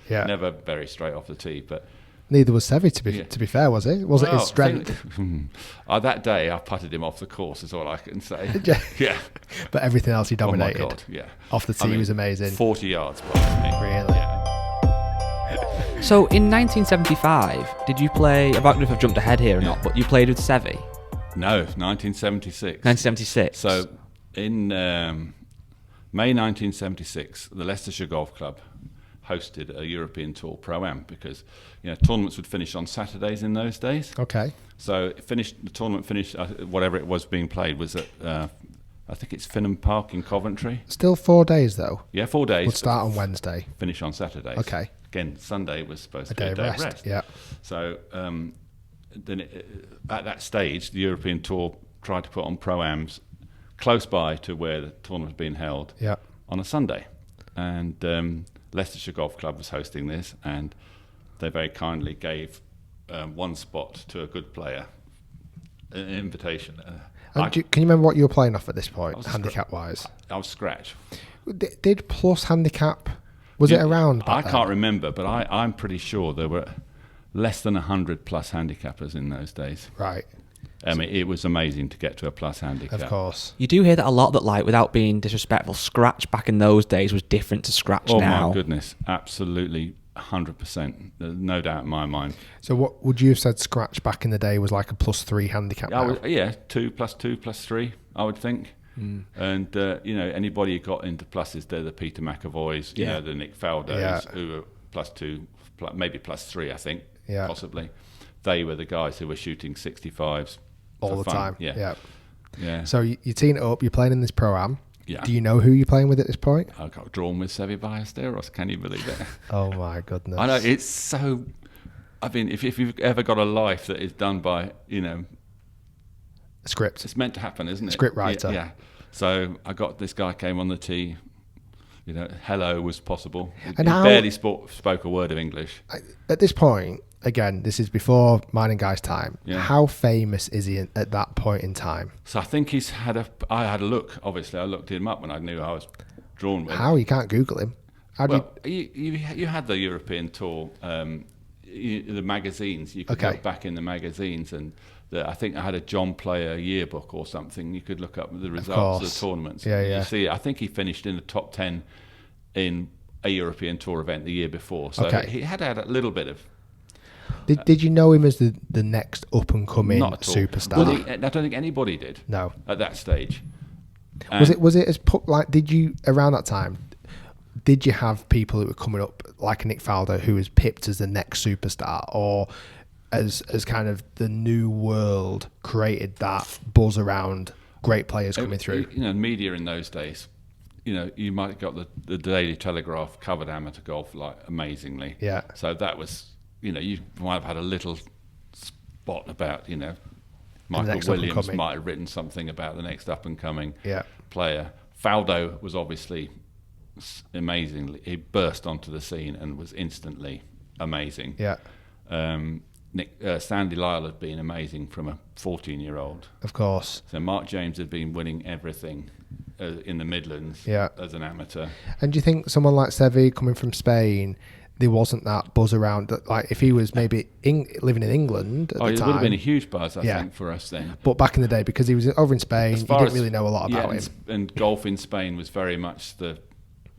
Yeah. Never very straight off the tee, but neither was Seve, to be fair, was it? Was it his strength? That day, I putted him off the course, is all I can say. Yeah. But everything else he dominated. Oh my God, yeah. Off the tee was amazing. 40 yards past me. Really? Yeah. So in 1975, did you play, I don't know if I've jumped ahead here or not, but you played with Seve? No, 1976. 1976. So in May 1976, the Leicestershire Golf Club hosted a European Tour Pro-Am because tournaments would finish on Saturdays in those days. Okay. So the tournament finished, whatever it was being played was at, I think it's Finham Park in Coventry. Still 4 days though? Yeah, 4 days. Would start on Wednesday. Finish on Saturdays. Okay. Again, Sunday was supposed to be a a day of rest. Yeah. So then at that stage, the European Tour tried to put on Pro-Ams close by to where the tournament was being held on a Sunday. And Leicestershire Golf Club was hosting this, and they very kindly gave one spot to a good player, an invitation. Can you remember what you were playing off at this point, handicap-wise? I was scratch. Did plus handicap, was it around back then? Can't remember, but I'm pretty sure there were less than 100 plus handicappers in those days. Right. I mean, it was amazing to get to a plus handicap. Of course. You do hear that a lot, that like, without being disrespectful, scratch back in those days was different to scratch now. Oh my goodness, absolutely 100%. There's no doubt in my mind. So what would you have said scratch back in the day was like a +3 handicap now? 2 plus 2 plus 3, I would think. And, anybody who got into pluses, they're the Peter McAvoys, the Nick Faldos, who were +2, maybe +3, I think, possibly. They were the guys who were shooting 65s all the fun. time. Yeah. So you teeing it up, you're playing in this Pro-Am. Yeah. Do you know who you're playing with at this point? I got drawn with Seve Ballesteros, can you believe it? Oh my goodness. I know, it's so... I mean, if you've ever got a life that is done by, a script. it's meant to happen, isn't it? Script writer. Yeah. So I got this guy came on the tee. Hello was possible. He barely spoke a word of English. At this point, again, this is before mine and Guy's time. Yeah. How famous is he at that point in time? So I think I had a look. Obviously, I looked him up when I knew I was drawn with. How? You can't Google him. You had the European Tour, the magazines. You could look back in the magazines, and I think I had a John Player yearbook or something. You could look up the results of the tournaments. Yeah. You see, I think he finished in the top 10 in a European Tour event the year before. So he had a little bit of... Did you know him as the next up-and-coming superstar? Well, I don't think anybody did. No. At that stage. Was it as did you, around that time, did you have people who were coming up like Nick Faldo who was pipped as the next superstar, or as kind of the new world created that buzz around great players coming through? Media in those days, you might have got the Daily Telegraph covered amateur golf like amazingly. Yeah. So that was, you might have had a little spot about, Michael Williams might have written something about the next up-and-coming player. Faldo was obviously amazingly, he burst onto the scene and was instantly amazing. Yeah. Sandy Lyle had been amazing from a 14-year-old. Of course. So Mark James had been winning everything in the Midlands as an amateur. And do you think someone like Seve coming from Spain, there wasn't that buzz around that? Like if he was maybe living in England at the time, it would have been a huge buzz, I think, for us then. But back in the day, because he was over in Spain, you didn't really know a lot about him. And golf in Spain was very much the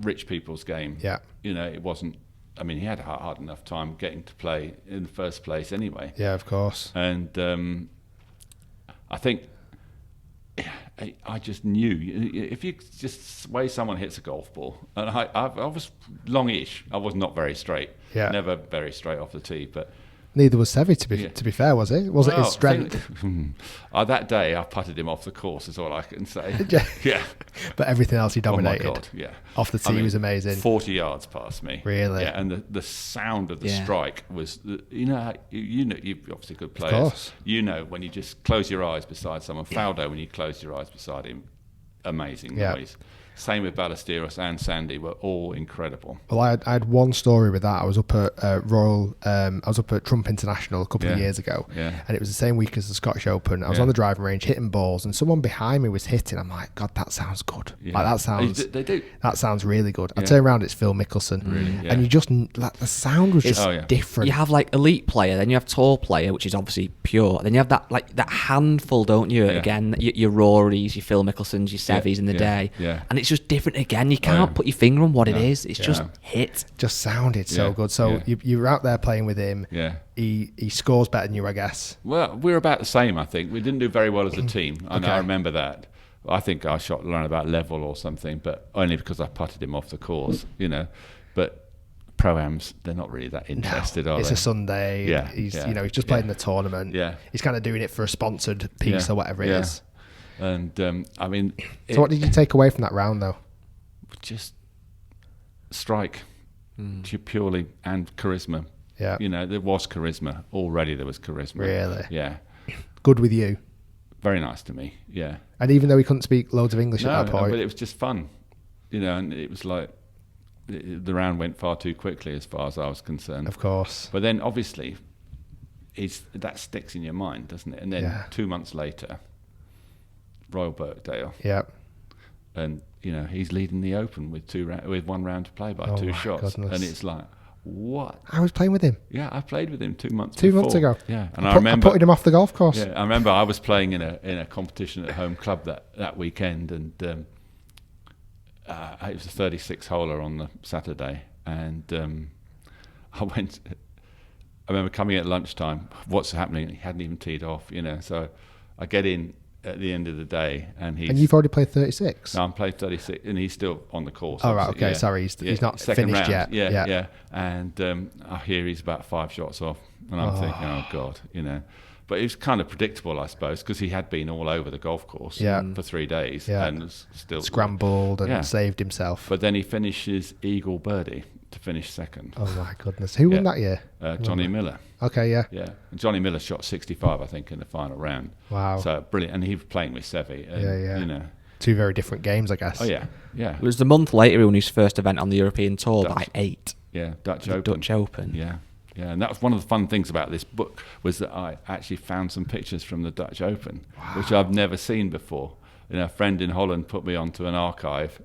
rich people's game. Yeah. It wasn't. I mean, he had a hard enough time getting to play in the first place anyway. Yeah, of course. And I think I just knew if you just way someone hits a golf ball, and I was longish. I was not very straight. Yeah. Never very straight off the tee, but. Neither was Seve, to be fair, was it? Was it his strength? That day, I putted him off the course, is all I can say. Yeah. But everything else he dominated. Oh my God, yeah. Off the tee was amazing. 40 yards past me. Really? Yeah, and the sound of the strike was, you've obviously good players. Of course. When you just close your eyes beside someone. Faldo, when you close your eyes beside him, amazing noise. Same with Ballesteros and Sandy, were all incredible. Well, I had one story with that. I was up at I was up at Trump International a couple of years ago, and it was the same week as the Scottish Open. I was on the driving range hitting balls, and someone behind me was hitting. I'm like, God, that sounds good. Like that sounds. They do. That sounds really good. I turn around, it's Phil Mickelson, and you just like the sound was just different. You have like elite player, then you have tour player, which is obviously pure. Then you have that handful, don't you? Again, your Rorys, your Phil Mickelsons, your Seves in the day, and it's just different again. You can't put your finger on what it is. It's just hit. Just sounded so good. So you were out there playing with him. Yeah. He scores better than you, I guess. Well, we were about the same, I think. We didn't do very well as a team. I remember that. I think I shot around about level or something, but only because I putted him off the course, But pro-ams, they're not really that interested, are they? It's a Sunday. Yeah. He's just played in the tournament. Yeah. He's kind of doing it for a sponsored piece or whatever it is. And I mean, so what did you take away from that round, though? Just strike, purely, and charisma. Yeah. There was charisma already. There was charisma. Really? Yeah. Good with you. Very nice to me. Yeah. And even though he couldn't speak loads of English at that point, but it was just fun. And it was like the round went far too quickly as far as I was concerned. Of course. But then obviously, that sticks in your mind, doesn't it? And then 2 months later, Royal Birkdale. Yeah. And he's leading the Open with one round to play by 2 shots, goodness. and it's like, what? I was playing with him. Yeah, I played with him 2 months. 2 months before. ago. Yeah, and I remember putted him off the golf course. Yeah, I remember I was playing in a competition at home club that weekend, and it was a 36-holer on the Saturday, and I remember coming at lunchtime. What's happening? He hadn't even teed off, So I get in at the end of the day, and you've already played 36. No, I'm playing 36, and he's still on the course. Oh right, okay, sorry, he's not finished round. yet. Yeah. And I hear he's about 5 shots off, and I'm thinking, oh God, But it was kind of predictable, I suppose, because he had been all over the golf course for 3 days and was still scrambled and saved himself. But then he finishes eagle birdie to finish second. Oh my goodness! Who won that year? Johnny Miller. Okay, yeah. And Johnny Miller shot 65, I think, in the final round. Wow. So brilliant, and he was playing with Seve. And, two very different games, I guess. Oh yeah. It was the month later he won his first event on the European Tour by 8. Yeah, Dutch Open. Yeah, and that was one of the fun things about this book, was that I actually found some pictures from the Dutch Open, which I've never seen before. A friend in Holland put me onto an archive,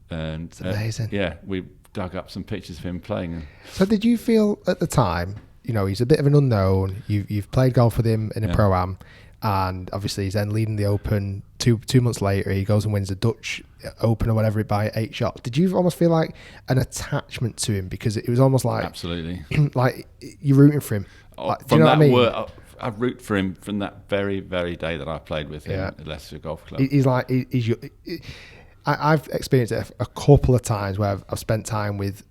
and it's amazing. We dug up some pictures of him playing. So did you feel at the time, he's a bit of an unknown, you've played golf with him in a Pro-Am, and obviously he's then leading the Open. 2 months later he goes and wins the Dutch Open or whatever by 8 shots. Did you almost feel like an attachment to him, because it was almost like absolutely like you're rooting for him? Do you know what I mean? I root for him from that very, very day that I played with him at Leicester Golf Club. I've experienced it a couple of times where I've spent time with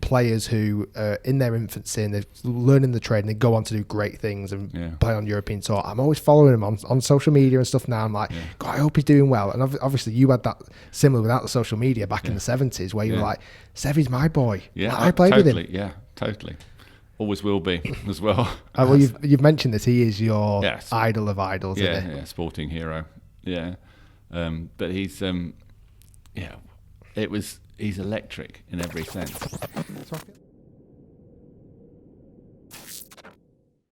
players who are in their infancy and they're learning the trade and they go on to do great things and play on European Tour. I'm always following him on social media and stuff now. I'm like, God, I hope he's doing well. And obviously you had that similar without the social media back in the 70s where you were like, Seve's my boy. Yeah, I played with him. Yeah, totally. Always will be as well. Well, you've mentioned this. He is your idol of idols, isn't he? Yeah, sporting hero. Yeah. But he's... he's electric in every sense.